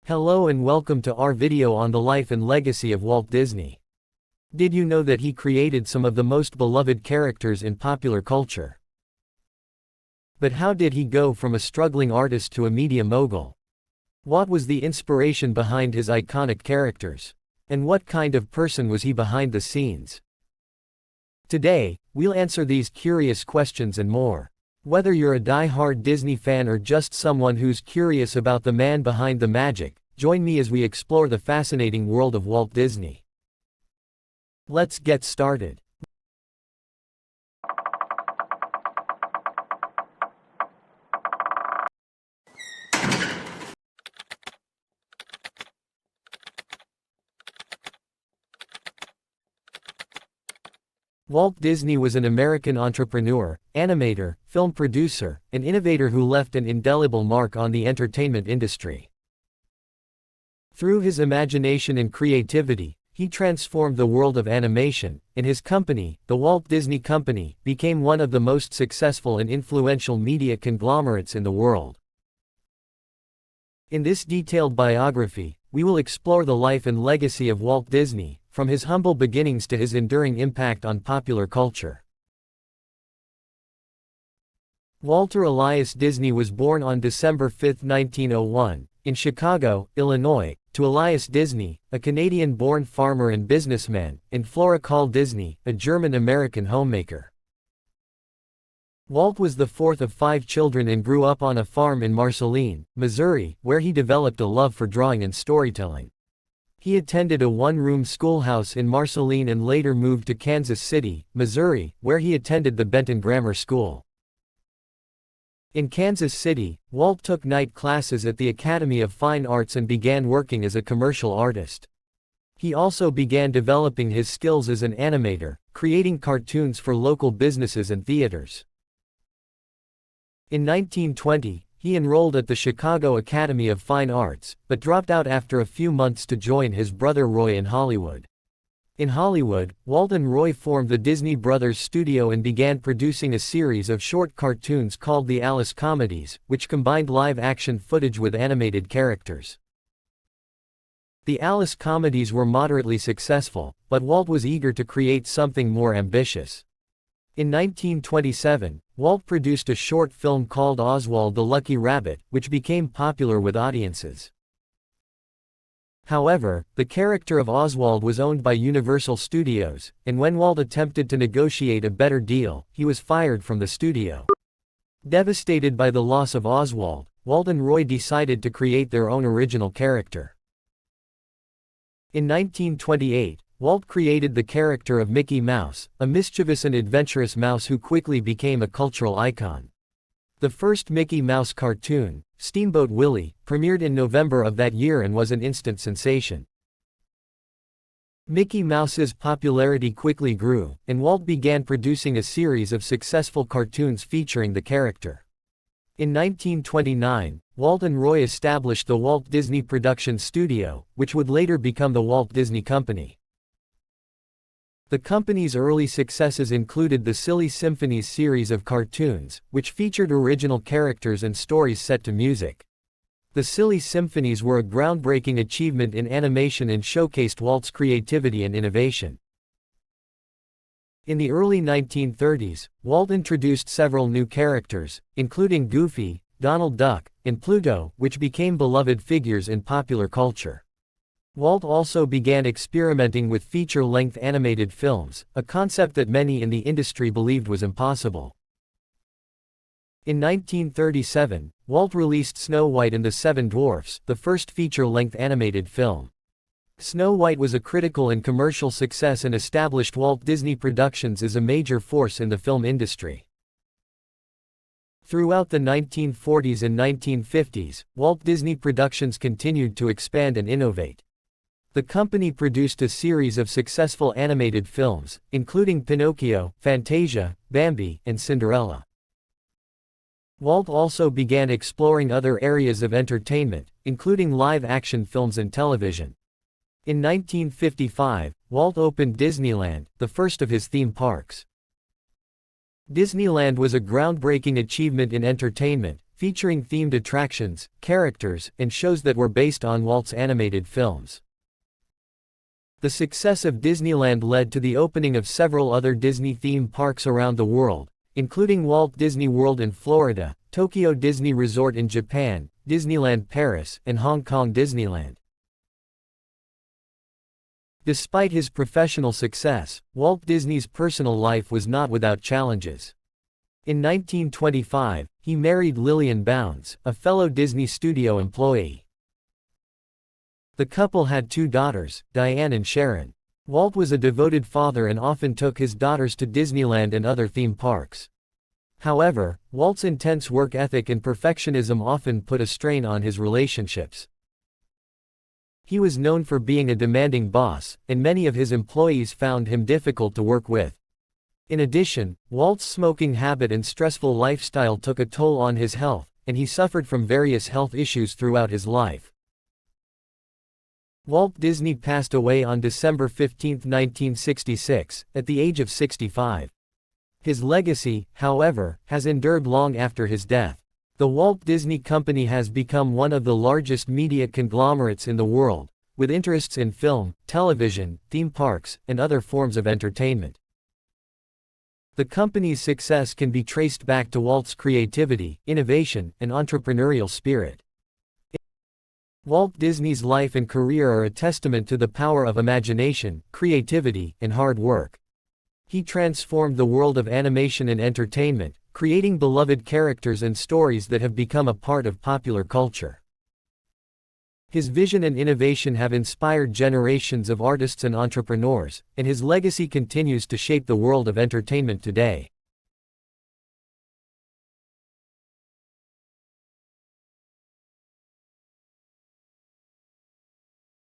Hello and welcome to our video on the life and legacy of Walt Disney. Did you know that he created some of the most beloved characters in popular culture? But how did he go from a struggling artist to a media mogul? What was the inspiration behind his iconic characters? And what kind of person was he behind the scenes? Today, we'll answer these curious questions and more. Whether you're a die-hard Disney fan or just someone who's curious about the man behind the magic, join me as we explore the fascinating world of Walt Disney. Let's get started. Walt Disney was an American entrepreneur, animator, film producer, and innovator who left an indelible mark on the entertainment industry. Through his imagination and creativity, he transformed the world of animation, and his company, the Walt Disney Company, became one of the most successful and influential media conglomerates in the world. In this detailed biography, we will explore the life and legacy of Walt Disney, from his humble beginnings to his enduring impact on popular culture. Walter Elias Disney was born on December 5, 1901, in Chicago, Illinois, to Elias Disney, a Canadian-born farmer and businessman, and Flora Call Disney, a German-American homemaker. Walt was the fourth of 5 children and grew up on a farm in Marceline, Missouri, where he developed a love for drawing and storytelling. He attended a one-room schoolhouse in Marceline and later moved to Kansas City, Missouri, where he attended the Benton Grammar School. In Kansas City, Walt took night classes at the Academy of Fine Arts and began working as a commercial artist. He also began developing his skills as an animator, creating cartoons for local businesses and theaters. In 1920, he enrolled at the Chicago Academy of Fine Arts, but dropped out after a few months to join his brother Roy in Hollywood. In Hollywood, Walt and Roy formed the Disney Brothers Studio and began producing a series of short cartoons called the Alice Comedies, which combined live-action footage with animated characters. The Alice Comedies were moderately successful, but Walt was eager to create something more ambitious. In 1927, Walt produced a short film called Oswald the Lucky Rabbit, which became popular with audiences. However, the character of Oswald was owned by Universal Studios, and when Walt attempted to negotiate a better deal, he was fired from the studio. Devastated by the loss of Oswald, Walt and Roy decided to create their own original character. In 1928, Walt created the character of Mickey Mouse, a mischievous and adventurous mouse who quickly became a cultural icon. The first Mickey Mouse cartoon, Steamboat Willie, premiered in November of that year and was an instant sensation. Mickey Mouse's popularity quickly grew, and Walt began producing a series of successful cartoons featuring the character. In 1929, Walt and Roy established the Walt Disney Production Studio, which would later become the Walt Disney Company. The company's early successes included the Silly Symphonies series of cartoons, which featured original characters and stories set to music. The Silly Symphonies were a groundbreaking achievement in animation and showcased Walt's creativity and innovation. In the early 1930s, Walt introduced several new characters, including Goofy, Donald Duck, and Pluto, which became beloved figures in popular culture. Walt also began experimenting with feature-length animated films, a concept that many in the industry believed was impossible. In 1937, Walt released Snow White and the Seven Dwarfs, the first feature-length animated film. Snow White was a critical and commercial success and established Walt Disney Productions as a major force in the film industry. Throughout the 1940s and 1950s, Walt Disney Productions continued to expand and innovate. The company produced a series of successful animated films, including Pinocchio, Fantasia, Bambi, and Cinderella. Walt also began exploring other areas of entertainment, including live-action films and television. In 1955, Walt opened Disneyland, the first of his theme parks. Disneyland was a groundbreaking achievement in entertainment, featuring themed attractions, characters, and shows that were based on Walt's animated films. The success of Disneyland led to the opening of several other Disney theme parks around the world, including Walt Disney World in Florida, Tokyo Disney Resort in Japan, Disneyland Paris, and Hong Kong Disneyland. Despite his professional success, Walt Disney's personal life was not without challenges. In 1925, he married Lillian Bounds, a fellow Disney studio employee. The couple had 2 daughters, Diane and Sharon. Walt was a devoted father and often took his daughters to Disneyland and other theme parks. However, Walt's intense work ethic and perfectionism often put a strain on his relationships. He was known for being a demanding boss, and many of his employees found him difficult to work with. In addition, Walt's smoking habit and stressful lifestyle took a toll on his health, and he suffered from various health issues throughout his life. Walt Disney passed away on December 15, 1966, at the age of 65. His legacy, however, has endured long after his death. The Walt Disney Company has become one of the largest media conglomerates in the world, with interests in film, television, theme parks, and other forms of entertainment. The company's success can be traced back to Walt's creativity, innovation, and entrepreneurial spirit. Walt Disney's life and career are a testament to the power of imagination, creativity, and hard work. He transformed the world of animation and entertainment, creating beloved characters and stories that have become a part of popular culture. His vision and innovation have inspired generations of artists and entrepreneurs, and his legacy continues to shape the world of entertainment today.